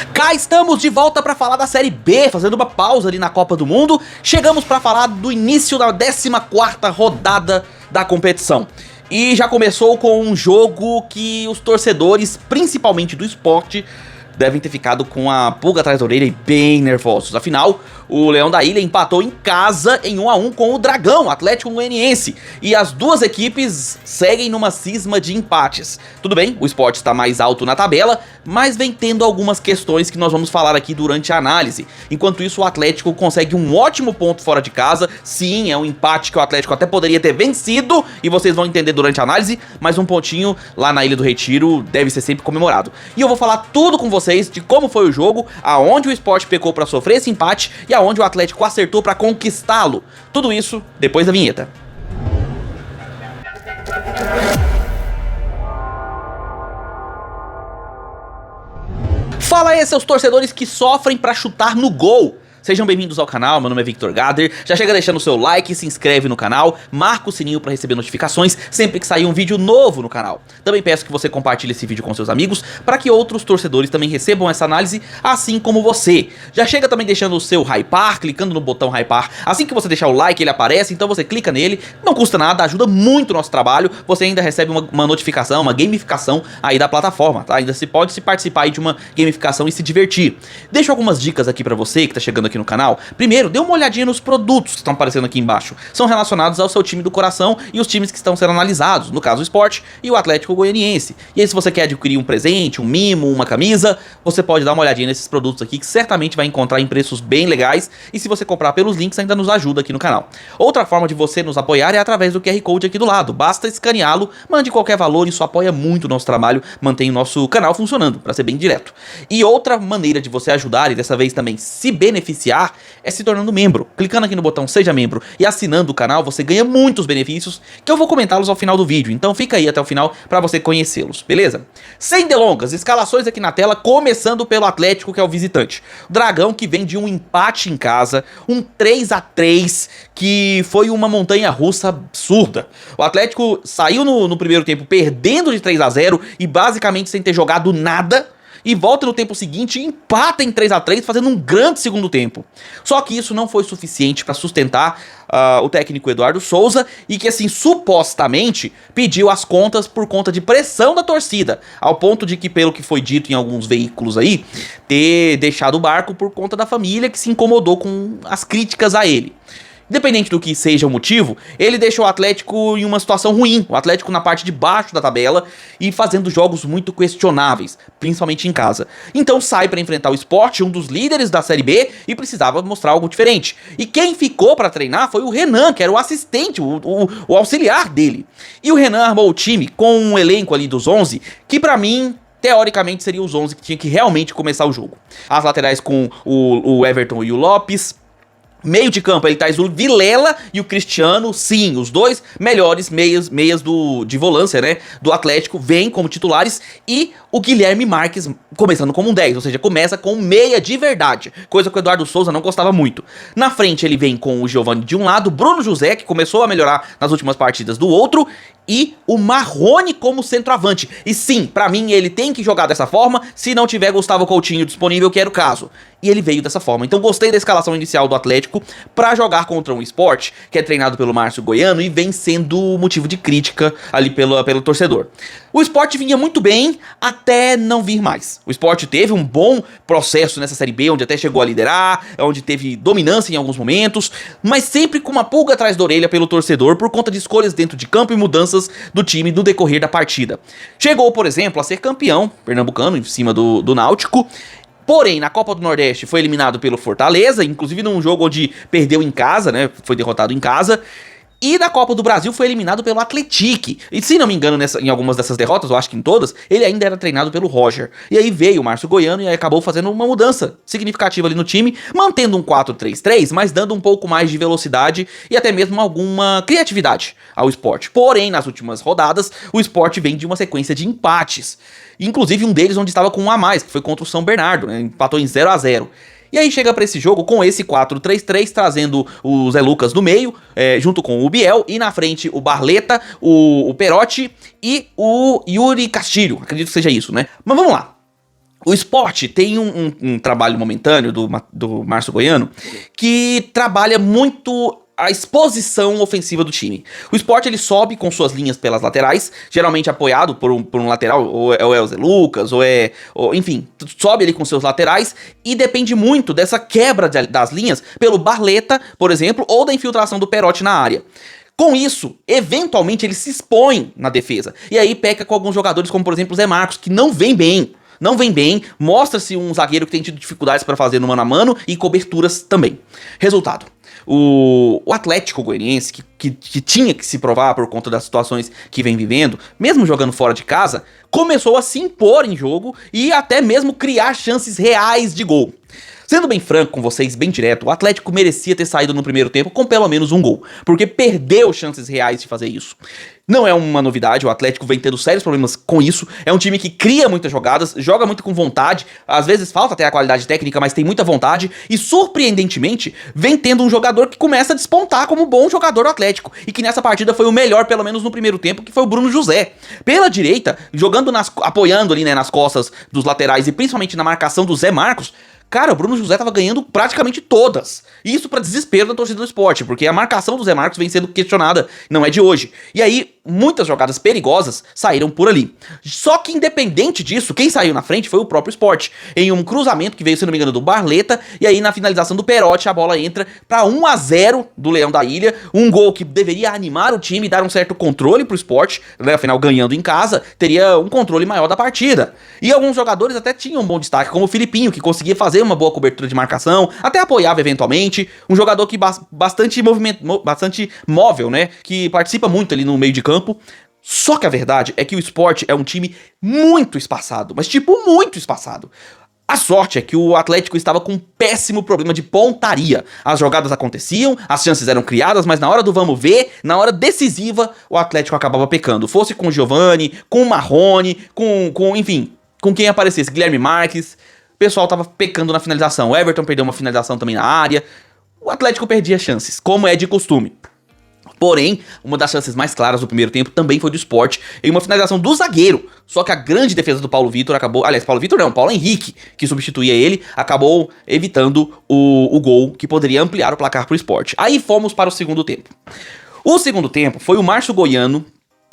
Cá estamos de volta para falar da Série B, fazendo uma pausa ali na Copa do Mundo. Chegamos para falar do início da 14ª rodada da competição. E já começou com um jogo que os torcedores, principalmente do Sport, devem ter ficado com a pulga atrás da orelha e bem nervosos. Afinal, o Leão da Ilha empatou em casa em 1-1 com o Dragão, Atlético Goianiense. E as duas equipes seguem numa cisma de empates. Tudo bem, o Sport está mais alto na tabela, mas vem tendo algumas questões que nós vamos falar aqui durante a análise. Enquanto isso, o Atlético consegue um ótimo ponto fora de casa. Sim, é um empate que o Atlético até poderia ter vencido, e vocês vão entender durante a análise, mas um pontinho lá na Ilha do Retiro deve ser sempre comemorado. E eu vou falar tudo com vocês de como foi o jogo, aonde o Sport pecou para sofrer esse empate e aonde o Atlético acertou para conquistá-lo. Tudo isso depois da vinheta. Fala aí, seus torcedores que sofrem para chutar no gol. Sejam bem-vindos ao canal, meu nome é Victor Gader. Já chega deixando o seu like, se inscreve no canal, marca o sininho para receber notificações sempre que sair um vídeo novo no canal. Também peço que você compartilhe esse vídeo com seus amigos para que outros torcedores também recebam essa análise, assim como você. Já chega também deixando o seu hypar, clicando no botão hypar. Assim que você deixar o like, ele aparece, então você clica nele, não custa nada, ajuda muito o nosso trabalho. Você ainda recebe uma notificação, uma gamificação aí da plataforma, tá? Ainda se pode se participar aí de uma gamificação e se divertir. Deixo algumas dicas aqui para você que tá chegando aqui no canal. Primeiro, dê uma olhadinha nos produtos que estão aparecendo aqui embaixo. São relacionados ao seu time do coração e os times que estão sendo analisados, no caso o Sport e o Atlético Goianiense. E aí, se você quer adquirir um presente, um mimo, uma camisa, você pode dar uma olhadinha nesses produtos aqui, que certamente vai encontrar em preços bem legais, e se você comprar pelos links ainda nos ajuda aqui no canal. Outra forma de você nos apoiar é através do QR Code aqui do lado. Basta escaneá-lo, mande qualquer valor, isso apoia muito o nosso trabalho, mantém o nosso canal funcionando, para ser bem direto. E outra maneira de você ajudar e dessa vez também se beneficiar é se tornando membro. Clicando aqui no botão Seja Membro e assinando o canal, você ganha muitos benefícios que eu vou comentá-los ao final do vídeo, então fica aí até o final para você conhecê-los, beleza? Sem delongas, escalações aqui na tela, começando pelo Atlético, que é o visitante. Dragão, que vem de um empate em casa, um 3-3, que foi uma montanha-russa absurda. O Atlético saiu no primeiro tempo perdendo de 3-0 e basicamente sem ter jogado nada, e volta no tempo seguinte e empata em 3-3, fazendo um grande segundo tempo. Só que isso não foi suficiente para sustentar o técnico Eduardo Souza, e que assim, supostamente, pediu as contas por conta de pressão da torcida, ao ponto de que, pelo que foi dito em alguns veículos aí, ter deixado o barco por conta da família, que se incomodou com as críticas a ele. Independente do que seja o motivo, ele deixou o Atlético em uma situação ruim, o Atlético na parte de baixo da tabela e fazendo jogos muito questionáveis, principalmente em casa. Então sai para enfrentar o Sport, um dos líderes da Série B, e precisava mostrar algo diferente. E quem ficou para treinar foi o Renan, que era o assistente, o auxiliar dele. E o Renan armou o time com um elenco ali dos 11, que para mim, teoricamente, seriam os 11 que tinha que realmente começar o jogo. As laterais com o Everton e o Lopes. Meio de campo, ele traz o Vilela e o Cristiano, sim, os dois melhores meias de volância, né, do Atlético, vêm como titulares, e o Guilherme Marques começando como um 10, ou seja, começa com meia de verdade, coisa que o Eduardo Souza não gostava muito. Na frente ele vem com o Giovani de um lado, Bruno José, que começou a melhorar nas últimas partidas, do outro, e o Marrone como centroavante. E sim, pra mim ele tem que jogar dessa forma, se não tiver Gustavo Coutinho disponível, que era o caso. E ele veio dessa forma. Então gostei da escalação inicial do Atlético pra jogar contra um Sport, que é treinado pelo Márcio Goiano e vem sendo motivo de crítica ali pelo torcedor. O Sport vinha muito bem até não vir mais. O Sport teve um bom processo nessa Série B, onde até chegou a liderar, onde teve dominância em alguns momentos, mas sempre com uma pulga atrás da orelha pelo torcedor por conta de escolhas dentro de campo e mudanças do time no decorrer da partida. Chegou, por exemplo, a ser campeão pernambucano em cima do Náutico. Porém, na Copa do Nordeste foi eliminado pelo Fortaleza, inclusive num jogo onde perdeu em casa, né? Foi derrotado em casa. E na Copa do Brasil foi eliminado pelo Atlético. E se não me engano, em algumas dessas derrotas, eu acho que em todas, ele ainda era treinado pelo Roger. E aí veio o Márcio Goiano e aí acabou fazendo uma mudança significativa ali no time, mantendo um 4-3-3, mas dando um pouco mais de velocidade e até mesmo alguma criatividade ao Sport. Porém, nas últimas rodadas, o Sport vem de uma sequência de empates. Inclusive um deles onde estava com um a mais, que foi contra o São Bernardo, né? Empatou em 0-0. E aí chega pra esse jogo com esse 4-3-3, trazendo o Zé Lucas no meio, junto com o Biel, e na frente o Barleta, o Perotti e o Yuri Castilho, acredito que seja isso, né? Mas vamos lá. O Sport tem um trabalho momentâneo do Márcio Goiano que trabalha muito a exposição ofensiva do time. O Sport ele sobe com suas linhas pelas laterais, geralmente apoiado por um lateral, ou é o Zé Lucas, enfim, sobe ali com seus laterais e depende muito dessa quebra das linhas pelo Barleta, por exemplo, ou da infiltração do Perotti na área. Com isso, eventualmente ele se expõe na defesa. E aí peca com alguns jogadores, como por exemplo o Zé Marcos, que não vem bem. Não vem bem, mostra-se um zagueiro que tem tido dificuldades para fazer no mano a mano e coberturas também. Resultado: o Atlético Goianiense, que tinha que se provar por conta das situações que vem vivendo, mesmo jogando fora de casa, começou a se impor em jogo e até mesmo criar chances reais de gol. Sendo bem franco com vocês, bem direto, o Atlético merecia ter saído no primeiro tempo com pelo menos um gol, porque perdeu chances reais de fazer isso. Não é uma novidade, o Atlético vem tendo sérios problemas com isso, é um time que cria muitas jogadas, joga muito com vontade, às vezes falta até a qualidade técnica, mas tem muita vontade, e surpreendentemente, vem tendo um jogador que começa a despontar como bom jogador do Atlético, e que nessa partida foi o melhor, pelo menos no primeiro tempo, que foi o Bruno José. Pela direita, jogando apoiando ali, né, nas costas dos laterais, e principalmente na marcação do Zé Marcos, cara, o Bruno José tava ganhando praticamente todas. Isso pra desespero da torcida do Sport, porque a marcação do Zé Marcos vem sendo questionada, não é de hoje. E aí, muitas jogadas perigosas saíram por ali. Só que independente disso, quem saiu na frente foi o próprio Sport, em um cruzamento que veio, se não me engano, do Barleta, e aí na finalização do Perotti a bola entra pra 1-0 do Leão da Ilha, um gol que deveria animar o time e dar um certo controle pro Sport, né, afinal ganhando em casa, teria um controle maior da partida. E alguns jogadores até tinham um bom destaque, como o Filipinho, que conseguia fazer uma boa cobertura de marcação, até apoiava eventualmente, um jogador que bastante móvel, né, que participa muito ali no meio de campo. Só que a verdade é que o Sport é um time muito espaçado, mas tipo muito espaçado. A sorte é que o Atlético estava com um péssimo problema de pontaria. As jogadas aconteciam, as chances eram criadas, mas na hora do vamos ver, na hora decisiva, o Atlético acabava pecando. Fosse com o Giovani, com o Marrone, enfim, com quem aparecesse, Guilherme Marques. O pessoal tava pecando na finalização. O Everton perdeu uma finalização também na área. O Atlético perdia chances, como é de costume. Porém, uma das chances mais claras do primeiro tempo também foi do Sport, em uma finalização do zagueiro. Só que a grande defesa do Paulo Vitor acabou... Aliás, Paulo Vitor não, Paulo Henrique, que substituía ele, acabou evitando o gol que poderia ampliar o placar pro Sport. Aí fomos para o segundo tempo. O segundo tempo foi o Márcio Goiano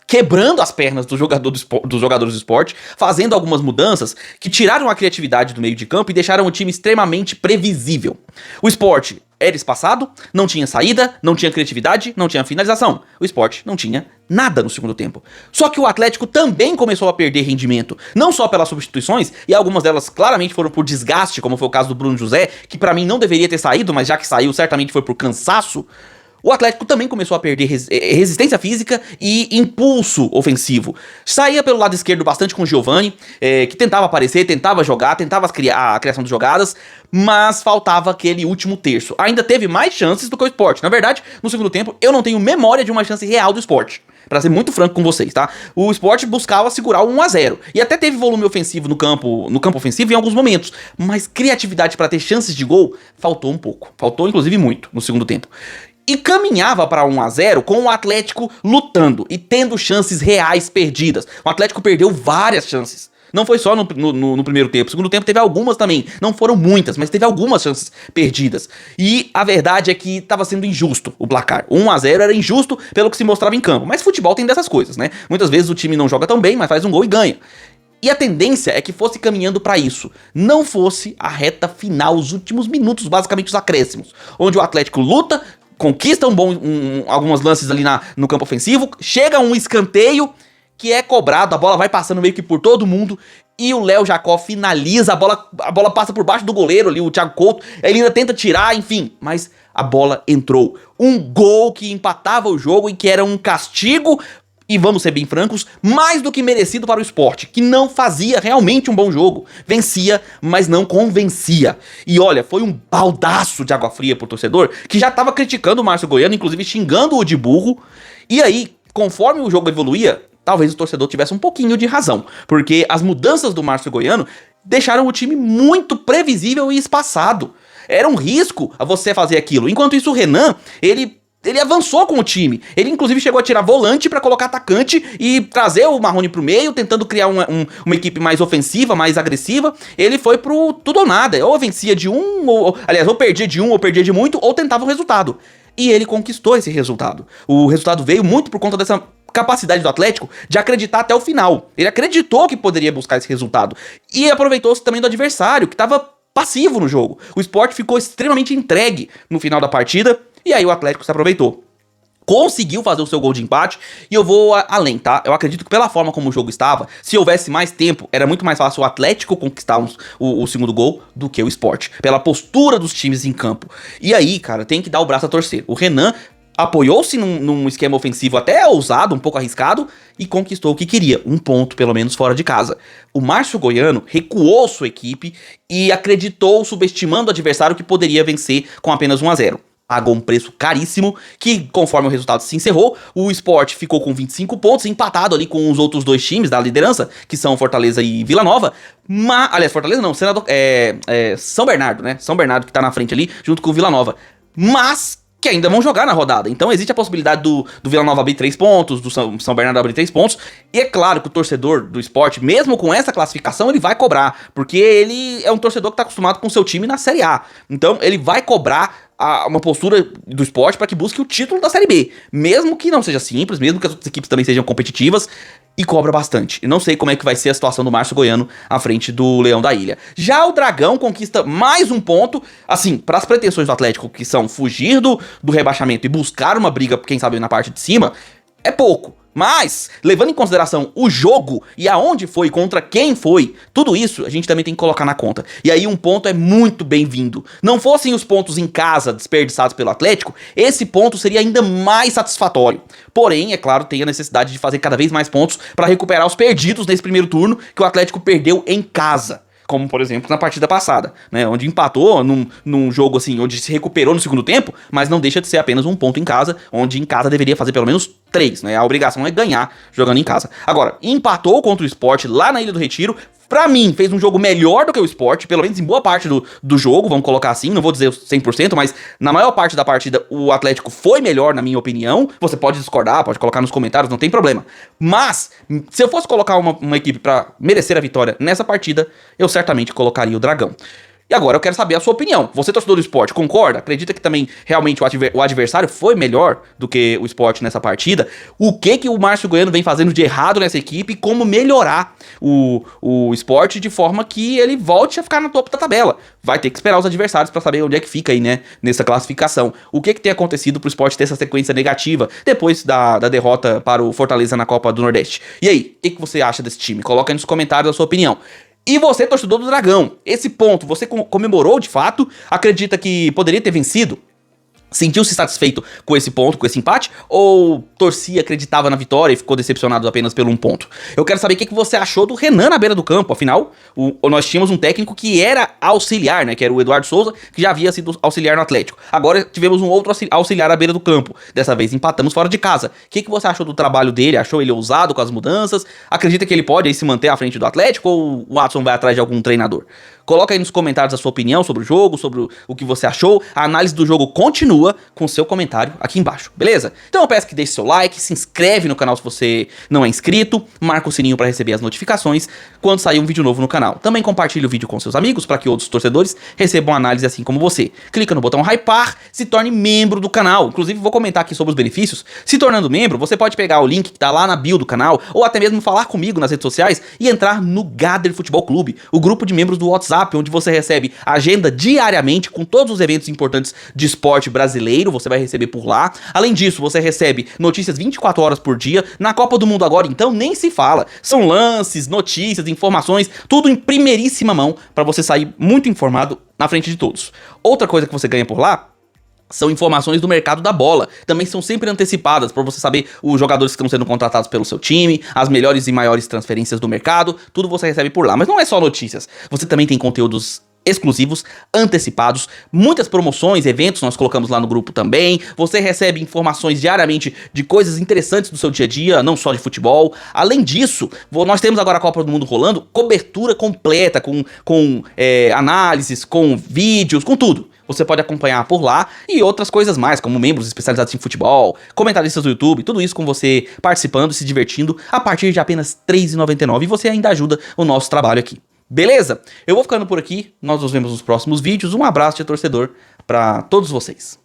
quebrando as pernas dos jogadores do Sport, fazendo algumas mudanças que tiraram a criatividade do meio de campo e deixaram o time extremamente previsível. O Sport era espaçado, não tinha saída, não tinha criatividade, não tinha finalização. O Sport não tinha nada no segundo tempo. Só que o Atlético também começou a perder rendimento, não só pelas substituições, e algumas delas claramente foram por desgaste, como foi o caso do Bruno José, que pra mim não deveria ter saído, mas já que saiu, certamente foi por cansaço. O Atlético também começou a perder resistência física e impulso ofensivo. Saía pelo lado esquerdo bastante com o Giovani, que tentava aparecer, tentava jogar, tentava a criação de jogadas, mas faltava aquele último terço. Ainda teve mais chances do que o Sport. Na verdade, no segundo tempo, eu não tenho memória de uma chance real do Sport. Pra ser muito franco com vocês, tá? O Sport buscava segurar o 1-0. E até teve volume ofensivo no campo ofensivo em alguns momentos. Mas criatividade pra ter chances de gol, faltou um pouco. Faltou, inclusive, muito no segundo tempo. E caminhava para 1-0 com o Atlético lutando e tendo chances reais perdidas. O Atlético perdeu várias chances. Não foi só no primeiro tempo. No segundo tempo teve algumas também. Não foram muitas, mas teve algumas chances perdidas. E a verdade é que estava sendo injusto o placar. 1-0 era injusto pelo que se mostrava em campo. Mas futebol tem dessas coisas, né? Muitas vezes o time não joga tão bem, mas faz um gol e ganha. E a tendência é que fosse caminhando para isso, não fosse a reta final, os últimos minutos, basicamente os acréscimos, onde o Atlético luta, conquista algumas lances ali no campo ofensivo, chega um escanteio que é cobrado, a bola vai passando meio que por todo mundo e o Léo Jacó finaliza, a bola passa por baixo do goleiro ali, o Thiago Couto, ele ainda tenta tirar, enfim, mas a bola entrou. Um gol que empatava o jogo e que era um castigo, e vamos ser bem francos, mais do que merecido para o Sport, que não fazia realmente um bom jogo. Vencia, mas não convencia. E olha, foi um baldaço de água fria pro torcedor, que já tava criticando o Márcio Goiano, inclusive xingando-o de burro. E aí, conforme o jogo evoluía, talvez o torcedor tivesse um pouquinho de razão, porque as mudanças do Márcio Goiano deixaram o time muito previsível e espaçado. Era um risco a você fazer aquilo. Enquanto isso, o Renan, ele Ele avançou com o time. Ele, inclusive, chegou a tirar volante pra colocar atacante e trazer o Marrone pro meio, tentando criar uma equipe mais ofensiva, mais agressiva. Ele foi pro tudo ou nada. Ou vencia de um, aliás, ou perdia de um, ou perdia de muito, ou tentava o resultado. E ele conquistou esse resultado. O resultado veio muito por conta dessa capacidade do Atlético de acreditar até o final. Ele acreditou que poderia buscar esse resultado. E aproveitou-se também do adversário, que estava passivo no jogo. O Sport ficou extremamente entregue no final da partida. E aí o Atlético se aproveitou. Conseguiu fazer o seu gol de empate. E eu vou além, tá? Eu acredito que pela forma como o jogo estava, se houvesse mais tempo, era muito mais fácil o Atlético conquistar o segundo gol do que o Sport. Pela postura dos times em campo. E aí, cara, tem que dar o braço a torcer. O Renan apoiou-se num esquema ofensivo até ousado, um pouco arriscado, e conquistou o que queria, um ponto pelo menos fora de casa. O Márcio Goiano recuou sua equipe e acreditou, subestimando o adversário que poderia vencer com apenas 1-0. Pagou um preço caríssimo, que conforme o resultado se encerrou, o Sport ficou com 25 pontos, empatado ali com os outros dois times da liderança, que são Fortaleza e Vila Nova. Aliás, Fortaleza não, São Bernardo, né? São Bernardo que tá na frente ali, junto com o Vila Nova. Mas que ainda vão jogar na rodada. Então existe a possibilidade do Vila Nova abrir 3 pontos, do São Bernardo abrir 3 pontos. E é claro que o torcedor do Sport, mesmo com essa classificação, ele vai cobrar. Porque ele é um torcedor que está acostumado com o seu time na Série A. Então ele vai cobrar uma postura do Sport para que busque o título da Série B. Mesmo que não seja simples, mesmo que as outras equipes também sejam competitivas. E cobra bastante. Eu não sei como é que vai ser a situação do Márcio Goiano à frente do Leão da Ilha. Já o Dragão conquista mais um ponto. Assim, para as pretensões do Atlético, que são fugir do rebaixamento e buscar uma briga, quem sabe, na parte de cima, é pouco. Mas, levando em consideração o jogo e aonde foi, contra quem foi, tudo isso a gente também tem que colocar na conta. E aí um ponto é muito bem-vindo. Não fossem os pontos em casa desperdiçados pelo Atlético, esse ponto seria ainda mais satisfatório. Porém, é claro, tem a necessidade de fazer cada vez mais pontos para recuperar os perdidos nesse primeiro turno que o Atlético perdeu em casa. Como, por exemplo, na partida passada, né, onde empatou num jogo assim, onde se recuperou no segundo tempo, mas não deixa de ser apenas um ponto em casa, onde em casa deveria fazer pelo menos 3, né, a obrigação é ganhar jogando em casa. Agora, empatou contra o Sport lá na Ilha do Retiro. Pra mim, fez um jogo melhor do que o Sport, pelo menos em boa parte do jogo, vamos colocar assim, não vou dizer 100%, mas na maior parte da partida o Atlético foi melhor, na minha opinião. Você pode discordar, pode colocar nos comentários, não tem problema. Mas, se eu fosse colocar uma equipe pra merecer a vitória nessa partida, eu certamente colocaria o Dragão. E agora eu quero saber a sua opinião. Você, torcedor do Sport, concorda? Acredita que também realmente o adversário foi melhor do que o Sport nessa partida? O que o Márcio Goiano vem fazendo de errado nessa equipe e como melhorar o Sport de forma que ele volte a ficar no topo da tabela? Vai ter que esperar os adversários para saber onde é que fica aí, né, nessa classificação. O que tem acontecido pro Sport ter essa sequência negativa depois da derrota para o Fortaleza na Copa do Nordeste? E aí, o que você acha desse time? Coloca aí nos comentários a sua opinião. E você, torcedor do Dragão, esse ponto, você comemorou de fato? Acredita que poderia ter vencido? Sentiu-se satisfeito com esse ponto, com esse empate? Ou torcia, acreditava na vitória e ficou decepcionado apenas pelo 1 ponto? Eu quero saber o que você achou do Renan na beira do campo. Afinal, nós tínhamos um técnico que era auxiliar, né? Que era o Eduardo Souza, que já havia sido auxiliar no Atlético. Agora tivemos um outro auxiliar à beira do campo. Dessa vez empatamos fora de casa. O que você achou do trabalho dele? Achou ele ousado com as mudanças? Acredita que ele pode aí se manter à frente do Atlético? Ou o Watson vai atrás de algum treinador? Coloca aí nos comentários a sua opinião sobre o jogo, sobre o que você achou. A análise do jogo continua com seu comentário aqui embaixo, beleza? Então eu peço que deixe seu like, se inscreve no canal se você não é inscrito, marca o sininho para receber as notificações quando sair um vídeo novo no canal. Também compartilhe o vídeo com seus amigos para que outros torcedores recebam análise assim como você. Clica no botão hypar, se torne membro do canal. Inclusive vou comentar aqui sobre os benefícios. Se tornando membro, você pode pegar o link que tá lá na bio do canal ou até mesmo falar comigo nas redes sociais e entrar no Gader Futebol Clube, o grupo de membros do WhatsApp, onde você recebe agenda diariamente com todos os eventos importantes de esporte brasileiro, você vai receber por lá. Além disso, você recebe notícias 24 horas por dia. Na Copa do Mundo agora, então, nem se fala. São lances, notícias, informações, tudo em primeiríssima mão para você sair muito informado na frente de todos. Outra coisa que você ganha por lá são informações do mercado da bola. Também são sempre antecipadas para você saber os jogadores que estão sendo contratados pelo seu time, as melhores e maiores transferências do mercado, tudo você recebe por lá. Mas não é só notícias, você também tem conteúdos exclusivos, antecipados, muitas promoções, eventos nós colocamos lá no grupo também. Você recebe informações diariamente de coisas interessantes do seu dia a dia, não só de futebol. Além disso, nós temos agora a Copa do Mundo rolando, cobertura completa, com análises, com vídeos, com tudo. Você pode acompanhar por lá e outras coisas mais, como membros especializados em futebol, comentaristas do YouTube, tudo isso com você participando e se divertindo a partir de apenas R$ 3,99 e você ainda ajuda o nosso trabalho aqui. Beleza? Eu vou ficando por aqui, nós nos vemos nos próximos vídeos, um abraço de torcedor pra todos vocês.